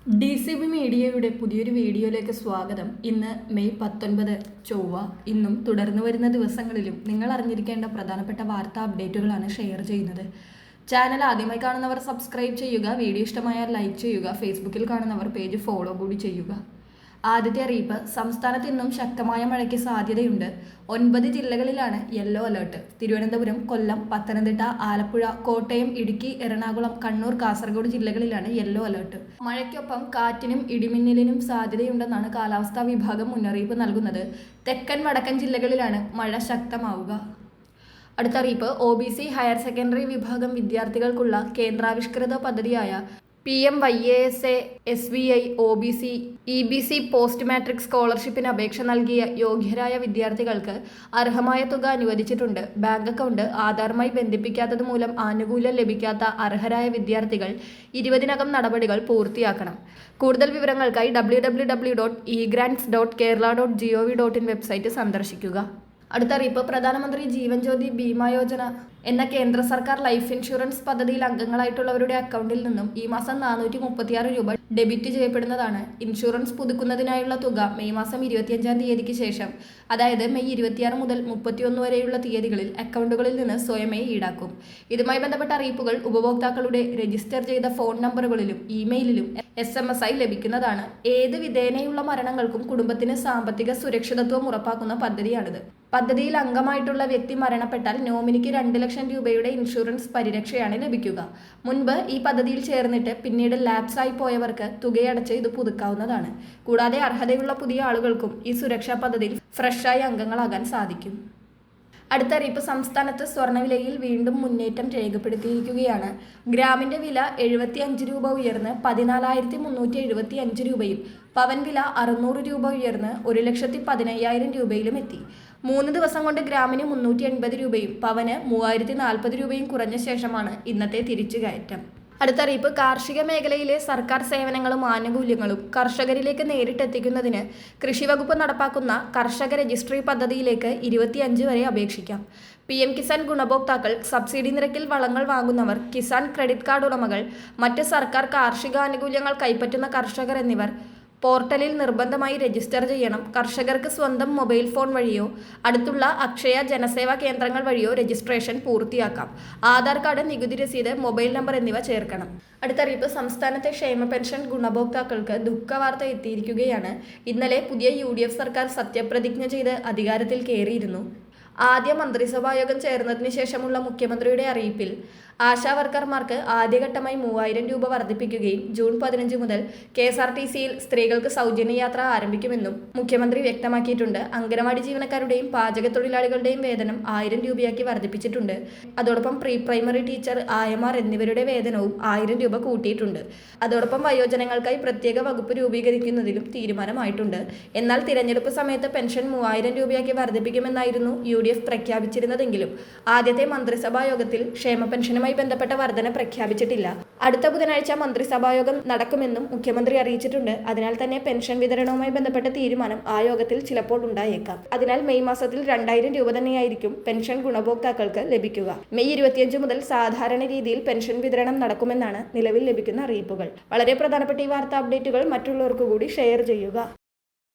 DCB മീഡിയയുടെ പുതിയൊരു വീഡിയോയിലേക്ക് സ്വാഗതം. ഇന്ന് മെയ് 19 ചൊവ്വ. ഇന്നും തുടർന്നു വരുന്ന ദിവസങ്ങളിലും നിങ്ങൾ അറിഞ്ഞിരിക്കേണ്ട പ്രധാനപ്പെട്ട വാർത്താ അപ്ഡേറ്റുകളാണ് ഷെയർ ചെയ്യുന്നത്. ചാനൽ ആദ്യമായി കാണുന്നവർ സബ്സ്ക്രൈബ് ചെയ്യുക, വീഡിയോ ഇഷ്ടമായാൽ ലൈക്ക് ചെയ്യുക, ഫേസ്ബുക്കിൽ കാണുന്നവർ പേജ് ഫോളോ കൂടി ചെയ്യുക. ആദ്യത്തെ അറിയിപ്പ്, സംസ്ഥാനത്ത് ഇന്നും ശക്തമായ മഴയ്ക്ക് സാധ്യതയുണ്ട്. 9 ജില്ലകളിലാണ് യെല്ലോ അലേർട്ട്. തിരുവനന്തപുരം, കൊല്ലം, പത്തനംതിട്ട, ആലപ്പുഴ, കോട്ടയം, ഇടുക്കി, എറണാകുളം, കണ്ണൂർ, കാസർഗോഡ് ജില്ലകളിലാണ് യെല്ലോ അലേർട്ട്. മഴയ്ക്കൊപ്പം കാറ്റിനും ഇടിമിന്നലിനും സാധ്യതയുണ്ടെന്നാണ് കാലാവസ്ഥാ വിഭാഗം മുന്നറിയിപ്പ് നൽകുന്നത്. തെക്കൻ വടക്കൻ ജില്ലകളിലാണ് മഴ ശക്തമാവുക. അടുത്ത അറിയിപ്പ്, OBC ഹയർ സെക്കൻഡറി വിഭാഗം വിദ്യാർത്ഥികൾക്കുള്ള കേന്ദ്രാവിഷ്കൃത പദ്ധതിയായ PMYASA SVI OBC EBC post matric സ്കോളർഷിപ്പിന് അപേക്ഷ നൽകിയ യോഗ്യരായ വിദ്യാർത്ഥികൾക്ക് അർഹമായ തുക അനുവദിച്ചിട്ടുണ്ട്. ബാങ്ക് അക്കൗണ്ട് ആധാറുമായി ബന്ധിപ്പിക്കാത്തത് മൂലം ആനുകൂല്യം ലഭിക്കാത്ത അർഹരായ വിദ്യാർത്ഥികൾ 20-നകം നടപടികൾ പൂർത്തിയാക്കണം. കൂടുതൽ വിവരങ്ങൾക്കായി www.egrants.kerala.gov.in വെബ്സൈറ്റ് സന്ദർശിക്കുക. അടുത്ത അറിയിപ്പ്, പ്രധാനമന്ത്രി ജീവൻ ജ്യോതി ബീമാ യോജന എന്ന കേന്ദ്ര സർക്കാർ ലൈഫ് ഇൻഷുറൻസ് പദ്ധതിയിൽ അംഗങ്ങളായിട്ടുള്ളവരുടെ അക്കൗണ്ടിൽ നിന്നും ഈ മാസം 436 രൂപ ഡെബിറ്റ് ചെയ്യപ്പെടുന്നതാണ്. ഇൻഷുറൻസ് പുതുക്കുന്നതിനായുള്ള തുക മെയ് മാസം 25-ാം തീയതിക്ക് ശേഷം, അതായത് മെയ് 26 മുതൽ 31 വരെയുള്ള തീയതികളിൽ അക്കൗണ്ടുകളിൽ നിന്ന് സ്വയമേ ഈടാക്കും. ഇതുമായി ബന്ധപ്പെട്ട അറിയിപ്പുകൾ ഉപഭോക്താക്കളുടെ രജിസ്റ്റർ ചെയ്ത ഫോൺ നമ്പറുകളിലും ഇമെയിലിലും SMS ആയി ലഭിക്കുന്നതാണ്. ഏത് വിധേനയുള്ള മരണങ്ങൾക്കും കുടുംബത്തിന് സാമ്പത്തിക സുരക്ഷിതത്വം ഉറപ്പാക്കുന്ന പദ്ധതിയാണിത്. പദ്ധതിയിൽ അംഗമായിട്ടുള്ള വ്യക്തി മരണപ്പെട്ടാൽ നോമിനിക്ക് 2 ലക്ഷം രൂപയുടെ ഇൻഷുറൻസ് പരിരക്ഷയാണ് ലഭിക്കുക. മുൻപ് ഈ പദ്ധതിയിൽ ചേർന്നിട്ട് പിന്നീട് ലാപ്സായി പോയവർക്ക് തുകയടച്ച് ഇത് പുതുക്കാവുന്നതാണ്. കൂടാതെ അർഹതയുള്ള പുതിയ ആളുകൾക്കും ഈ സുരക്ഷാ പദ്ധതിയിൽ ഫ്രഷായി അംഗങ്ങളാകാൻ സാധിക്കും. അടുത്ത അറിയിപ്പ്, സംസ്ഥാനത്ത് സ്വർണ്ണവിലയിൽ വീണ്ടും മുന്നേറ്റം രേഖപ്പെടുത്തിയിരിക്കുകയാണ്. ഗ്രാമിന്റെ വില 75 രൂപ ഉയർന്ന് 14,375 രൂപയും പവൻ വില 600 രൂപ ഉയർന്ന് 1,15,000 രൂപയിലും എത്തി. 3 ദിവസം കൊണ്ട് ഗ്രാമിന് 380 രൂപയും പവന് 3,040 രൂപയും കുറഞ്ഞ ശേഷമാണ് ഇന്നത്തെ തിരിച്ചുകയറ്റം. അടുത്ത അറിയിപ്പ്, കാർഷിക മേഖലയിലെ സർക്കാർ സേവനങ്ങളും ആനുകൂല്യങ്ങളും കർഷകരിലേക്ക് നേരിട്ടെത്തിക്കുന്നതിന് കൃഷിവകുപ്പ് നടപ്പാക്കുന്ന കർഷക രജിസ്ട്രി പദ്ധതിയിലേക്ക് 25 വരെ അപേക്ഷിക്കാം. PM കിസാൻ ഗുണഭോക്താക്കൾ, സബ്സിഡി നിരക്കിൽ വളങ്ങൾ വാങ്ങുന്നവർ, കിസാൻ ക്രെഡിറ്റ് കാർഡ് ഉടമകൾ, മറ്റ് സർക്കാർ കാർഷിക ആനുകൂല്യങ്ങൾ കൈപ്പറ്റുന്ന കർഷകർ എന്നിവർ പോർട്ടലിൽ നിർബന്ധമായി രജിസ്റ്റർ ചെയ്യണം. കർഷകർക്ക് സ്വന്തം മൊബൈൽ ഫോൺ വഴിയോ അടുത്തുള്ള അക്ഷയ ജനസേവാ കേന്ദ്രങ്ങൾ വഴിയോ രജിസ്ട്രേഷൻ പൂർത്തിയാക്കാം. ആധാർ കാർഡ്, നികുതി രസീത്, മൊബൈൽ നമ്പർ എന്നിവ ചേർക്കണം. അടുത്തറിയിപ്പ്, സംസ്ഥാനത്തെ ക്ഷേമ പെൻഷൻ ഗുണഭോക്താക്കൾക്ക് ദുഃഖവാർത്ത എത്തിയിരിക്കുകയാണ്. ഇന്നലെ പുതിയ UDF സർക്കാർ സത്യപ്രതിജ്ഞ ചെയ്ത് അധികാരത്തിൽ കയറിയിരുന്നു. ആദ്യ മന്ത്രിസഭായോഗം ചേർന്നതിന് ശേഷമുള്ള മുഖ്യമന്ത്രിയുടെ അറിയിപ്പിൽ ആശാവർക്കർമാർക്ക് ആദ്യഘട്ടമായി 3,000 രൂപ വർദ്ധിപ്പിക്കുകയും ജൂൺ 15 മുതൽ KSRTCയിൽ സ്ത്രീകൾക്ക് സൗജന്യ യാത്ര ആരംഭിക്കുമെന്നും മുഖ്യമന്ത്രി വ്യക്തമാക്കിയിട്ടുണ്ട്. അംഗനവാടി ജീവനക്കാരുടെയും പാചകത്തൊഴിലാളികളുടെയും വേതനം 1,000 രൂപയാക്കി വർദ്ധിപ്പിച്ചിട്ടുണ്ട്. അതോടൊപ്പം പ്രീ പ്രൈമറി ടീച്ചർ, ആയമാർ എന്നിവരുടെ വേതനവും 1,000 രൂപ കൂട്ടിയിട്ടുണ്ട്. അതോടൊപ്പം വയോജനങ്ങൾക്കായി പ്രത്യേക വകുപ്പ് രൂപീകരിക്കുന്നതിലും തീരുമാനമായിട്ടുണ്ട്. എന്നാൽ തിരഞ്ഞെടുപ്പ് സമയത്ത് പെൻഷൻ 3,000 രൂപയാക്കി വർദ്ധിപ്പിക്കുമെന്നായിരുന്നു UDF പ്രഖ്യാപിച്ചിരുന്നതെങ്കിലും ആദ്യത്തെ മന്ത്രിസഭാ യോഗത്തിൽ ക്ഷേമ പെൻഷനുമായി ബന്ധപ്പെട്ട വർധന പ്രഖ്യാപിച്ചിട്ടില്ല. അടുത്ത ബുധനാഴ്ച മന്ത്രിസഭായോഗം നടക്കുമെന്നും മുഖ്യമന്ത്രി അറിയിച്ചിട്ടുണ്ട്. അതിനാൽ തന്നെ പെൻഷൻ വിതരണവുമായി ബന്ധപ്പെട്ട തീരുമാനം ആ യോഗത്തിൽ ചിലപ്പോൾ ഉണ്ടായേക്കാം. അതിനാൽ മെയ് മാസത്തിൽ 2,000 രൂപ തന്നെയായിരിക്കും പെൻഷൻ ഗുണഭോക്താക്കൾക്ക് ലഭിക്കുക. മെയ് 25 മുതൽ സാധാരണ രീതിയിൽ പെൻഷൻ വിതരണം നടക്കുമെന്നാണ് നിലവിൽ ലഭിക്കുന്ന അറിയിപ്പുകൾ. വളരെ പ്രധാനപ്പെട്ട ഈ വാർത്താ അപ്ഡേറ്റുകൾ മറ്റുള്ളവർക്ക് കൂടി ഷെയർ ചെയ്യുക.